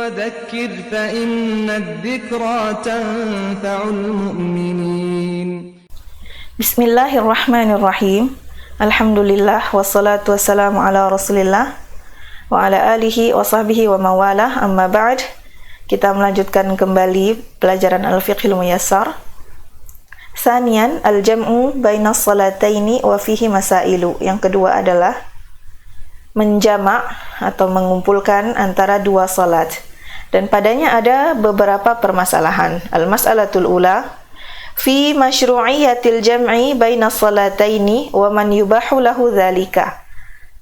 وذكر فإن الذكرى تنفع المؤمنين. بسم الله الرحمن الرحيم. Alhamdulillah wassalatu wassalamu ala Rasulillah wa ala alihi wa sahbihi wa mawalah. Amma ba'd. Kita melanjutkan kembali pelajaran Al-Fiqhil Muyassar. Sanian al-jam'u baina salataini wa fihi masailu. Yang kedua adalah menjamak atau mengumpulkan antara dua salat, dan padanya ada beberapa permasalahan. Al-mas'alatul ula fi masyru'iyyatil jam'i baina salataini wa man yubahu lahu dzalika.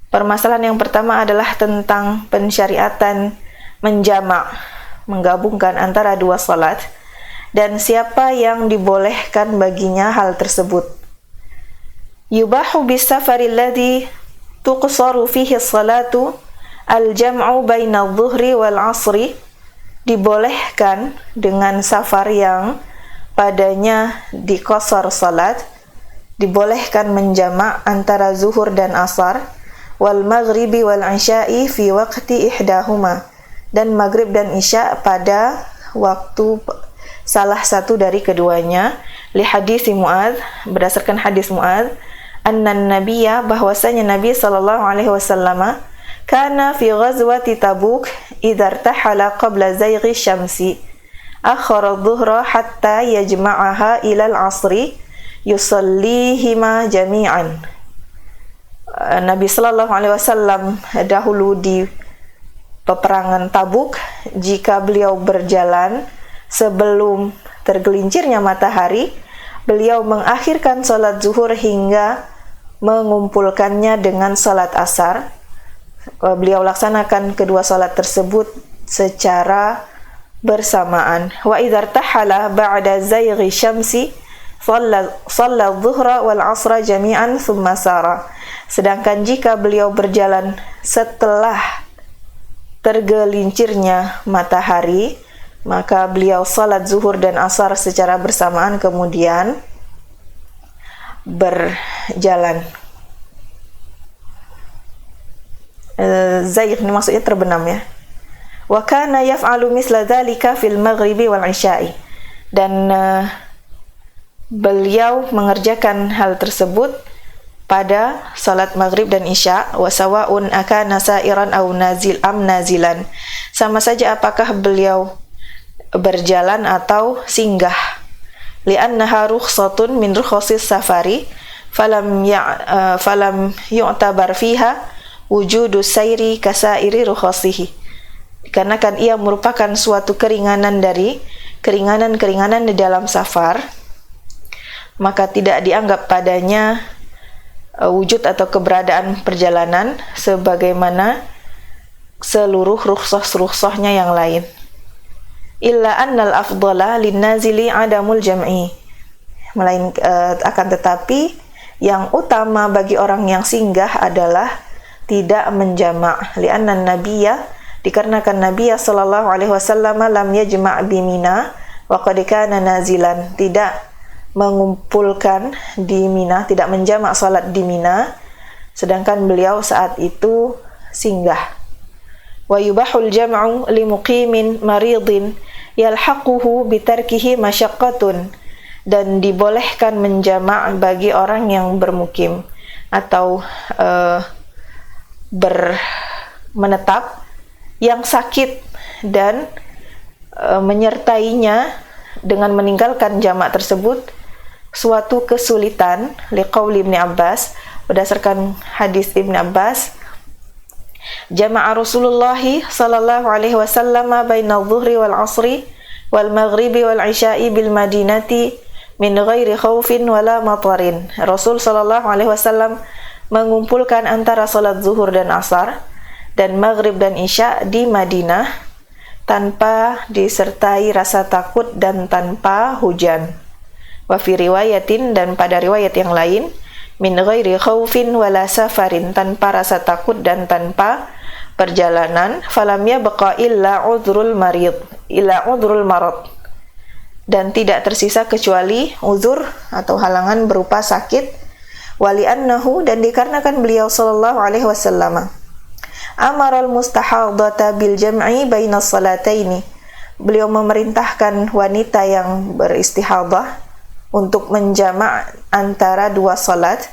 Permasalahan yang pertama adalah tentang pensyariatan menjamak, menggabungkan antara dua salat, dan siapa yang dibolehkan baginya hal tersebut. Yubahu bis-safari alladhi tuqsaru fihi salatu al-jam'u baina adh-dhuhri wal 'ashri. Dibolehkan dengan safar yang padanya diqasar salat, dibolehkan menjamak antara zuhur dan asar, wal maghribi wal isya'i fi waqti ihdahuma, dan maghrib dan isya pada waktu salah satu dari keduanya. Li hadis Mu'adz, berdasarkan hadis Mu'adz, annan nabiyya, bahwasanya Nabi sallallahu alaihi wasallam kana fi ghazwati Tabuk idza irtahala qabla zayghi syamsi akhara adh-dhuhra hatta yajma'aha ila al-'asri yusallihima jami'an. Nabi sallallahu alaihi wasallam dahulu di peperangan Tabuk, jika beliau berjalan sebelum tergelincirnya matahari, beliau mengakhirkan salat zuhur hingga mengumpulkannya dengan salat asar. Beliau laksanakan kedua salat tersebut secara bersamaan. Wa idza irtahala ba'da zayghi syamsi shalla adh-dhuhra wal 'ashra jami'an thumma sara. Sedangkan jika beliau berjalan setelah tergelincirnya matahari, maka beliau salat zuhur dan asar secara bersamaan kemudian berjalan. Zaygh ini maksudnya terbenam ya. Wa kana yaf'alu misla dzalika fil maghribi wal isya'i, dan beliau mengerjakan hal tersebut pada salat maghrib dan isya. Wa sawa'un akana sa'iran aw nazilan, sama saja apakah beliau berjalan atau singgah. Li'annaha rukhsatun min rukhasis safari falam yu'tabar fiha wujudu sayri kasairi rukhasihi. Dikarenakan ia merupakan suatu keringanan dari keringanan-keringanan di dalam safar, maka tidak dianggap padanya wujud atau keberadaan perjalanan sebagaimana seluruh rukhsah-rukhsahnya yang lain. Illa annal afdala linnazili adamul jam'i, akan tetapi yang utama bagi orang yang singgah adalah tidak menjamak. Li'anna nabiyya, dikarenakan Nabi sallallahu alaihi wasallam lam yajma' bi Mina wa qad kana nazilan, tidak mengumpulkan di Mina, tidak menjamak salat di Mina, sedangkan beliau saat itu singgah. Wa yubahul jam'u li muqimin maridin yalhaquhu bi tarkihi masyaqqatun, dan dibolehkan menjamak bagi orang yang bermukim atau menetap yang sakit dan menyertainya dengan meninggalkan jamak tersebut suatu kesulitan. Liqauli Ibn Abbas, berdasarkan hadis Ibn Abbas, jama'a Rasulullah sallallahu alaihi wasallam baina adh-dhuhri wal 'ashri wal maghribi wal 'isya'i bil madinati min ghairi khaufin wala matarin. Rasul sallallahu alaihi wasallam mengumpulkan antara salat zuhur dan asar dan maghrib dan isya di Madinah tanpa disertai rasa takut dan tanpa hujan. Wa fi riwayatin, dan pada riwayat yang lain, min ghairi khaufin wala safarin, tanpa rasa takut dan tanpa perjalanan. Falam yabqa illa udhrul marad, dan tidak tersisa kecuali uzur atau halangan berupa sakit. Wali annahu, dan dikarenakan beliau sallallahu alaihi wasallam amaral mustahadata bil jam'i bainas salataini. Beliau memerintahkan wanita yang beristihadah untuk menjamak antara dua salat.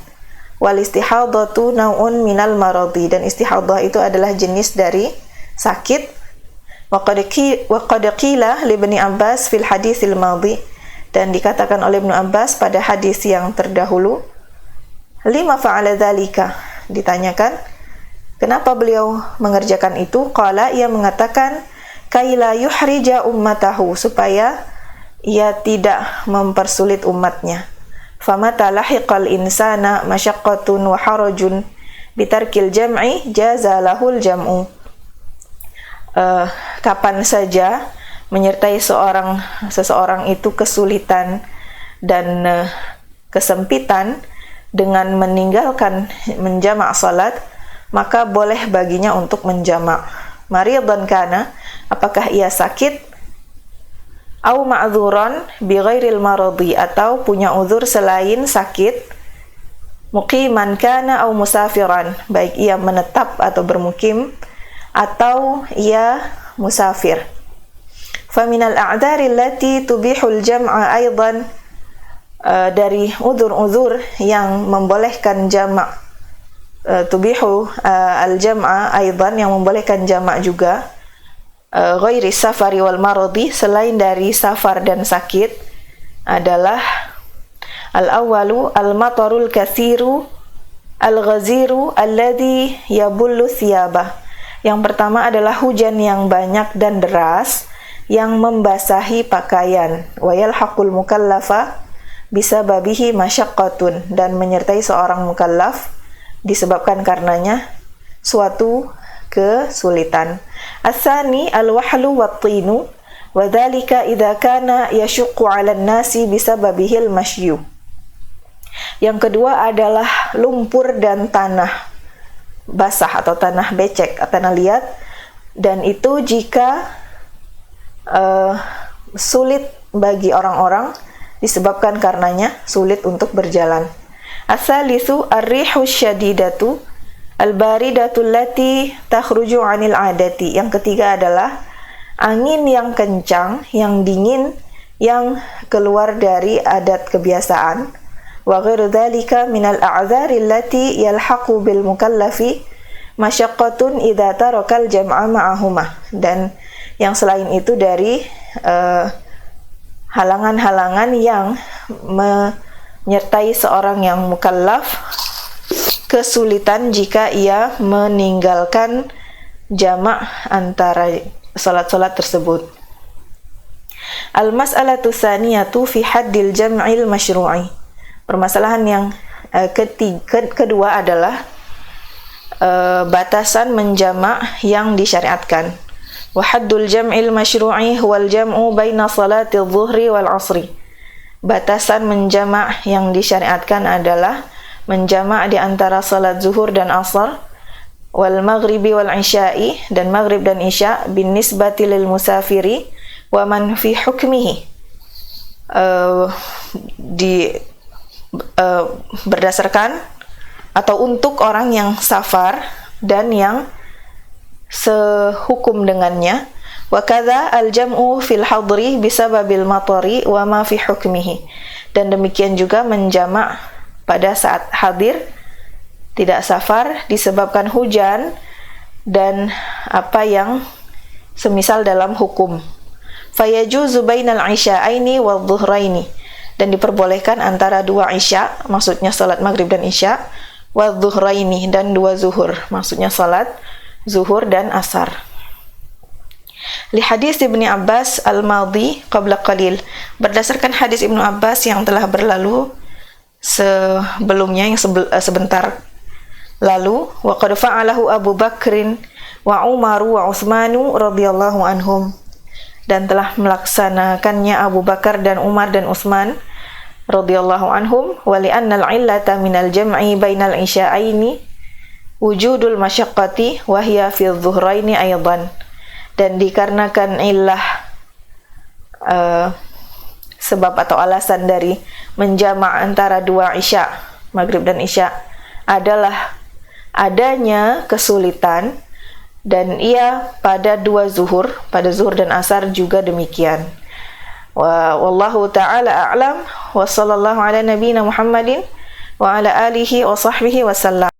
Wal istihadatu naun minal maradi, dan istihadah itu adalah jenis dari sakit. Wa qad qila li Ibnu Abbas fil haditsil madhi, dan dikatakan oleh Ibnu Abbas pada hadis yang terdahulu, lima fa'ala dzalika, ditanyakan kenapa beliau mengerjakan itu. Qala, ia mengatakan, kaila yuhrija ummatahu, supaya ia tidak mempersulit umatnya. Famata lahiqal insana masyaqqatun wa harajun bitarkil jam'i jaza lahul jam'u. Kapan saja menyertai seseorang itu kesulitan dan kesempitan dengan meninggalkan menjamak salat, maka boleh baginya untuk menjamak. Maridan kana, apakah ia sakit, au ma'dzuran bi ghairil maradi, atau punya uzur selain sakit, muqiman kana au musafiran, baik ia menetap atau bermukim atau ia musafir. Faminal a'dzari allati tubihul jam'a aidan, dari uzur-uzur yang membolehkan jamak, tubihu al-jam'a aidan, yang membolehkan jamak juga, ghairi safari wal maradi, selain dari safar dan sakit, adalah al-awwalu al-matarul kathiru al-ghaziru alladhi yabullu thiyabah. Yang pertama adalah hujan yang banyak dan deras yang membasahi pakaian. Wa yalhaqul mukallafa bisababihi masyaqqatun, dan menyertai seorang mukallaf disebabkan karenanya suatu kesulitan. Asani al-wahlu wat-tinu, wa dzalika idza kana yashuqqu 'alan nasi bisababihil mashyu. Yang kedua adalah lumpur dan tanah basah atau tanah becek, tanah liat, dan itu jika sulit bagi orang-orang, disebabkan karenanya sulit untuk berjalan. Asalisu ar-rihu syadidatu al-baridatul lati takhruju 'anil 'adati. Yang ketiga adalah angin yang kencang, yang dingin, yang keluar dari adat kebiasaan. Wa ghairu dzalika minal a'dzari allati yalhaqu bil mukallafi masyaqqatun idza tarakal jam'a ma'ahuma. Dan yang selain itu dari halangan-halangan yang menyertai seorang yang mukallaf kesulitan jika ia meninggalkan jamak antara salat-salat tersebut. Al-mas'alatu tsaniyatu fi haddil jam'il masyru'i. Permasalahan yang kedua adalah batasan menjamak yang disyariatkan. Wa haddul jam'il masyru'i huwal jam'u baina salatil dhuhri wal 'ashri. Batasan menjamak yang disyariatkan adalah menjamak di antara salat zuhur dan asar, wal maghribi wal isya'i, dan maghrib dan isya, bin nisbati lil musafiri wa man fi hukmihi, berdasarkan atau untuk orang yang safar dan yang sehukum dengannya. Wa kadza al jam'u fil hadri bisababil matari wa ma fi hukmihi, dan demikian juga menjamak pada saat hadir, tidak safar, disebabkan hujan dan apa yang semisal dalam hukum. Fayajuzu bainal isya'aini wadh-dhuhraini, dan diperbolehkan antara dua isya, maksudnya salat maghrib dan isya, wadh-dhuhraini, dan dua zuhur, maksudnya salat zuhur dan asar. Li hadis Ibnu Abbas al-madhi qabla qalil, berdasarkan hadis Ibnu Abbas yang telah berlalu sebelumnya, yang sebentar lalu, wa qad fa'alahu Abu Bakrin wa Umaru wa Utsmanu radhiyallahu anhum, dan telah melaksanakannya Abu Bakar dan Umar dan Utsman radhiyallahu anhum. Wa li anna al-'illata minal jam'i bainal isya'aini wujudul masyaqqati wa hiya fi adh-dhuhraini aidan, dan dikarenakan illah sebab atau alasan dari menjamak antara dua isya, maghrib dan isya, adalah adanya kesulitan dan ia pada dua zuhur, pada zuhur dan asar juga demikian. Wallahu ta'ala a'lam wa sallallahu ala nabiyyina Muhammadin wa ala alihi wa sahbihi wa sallam.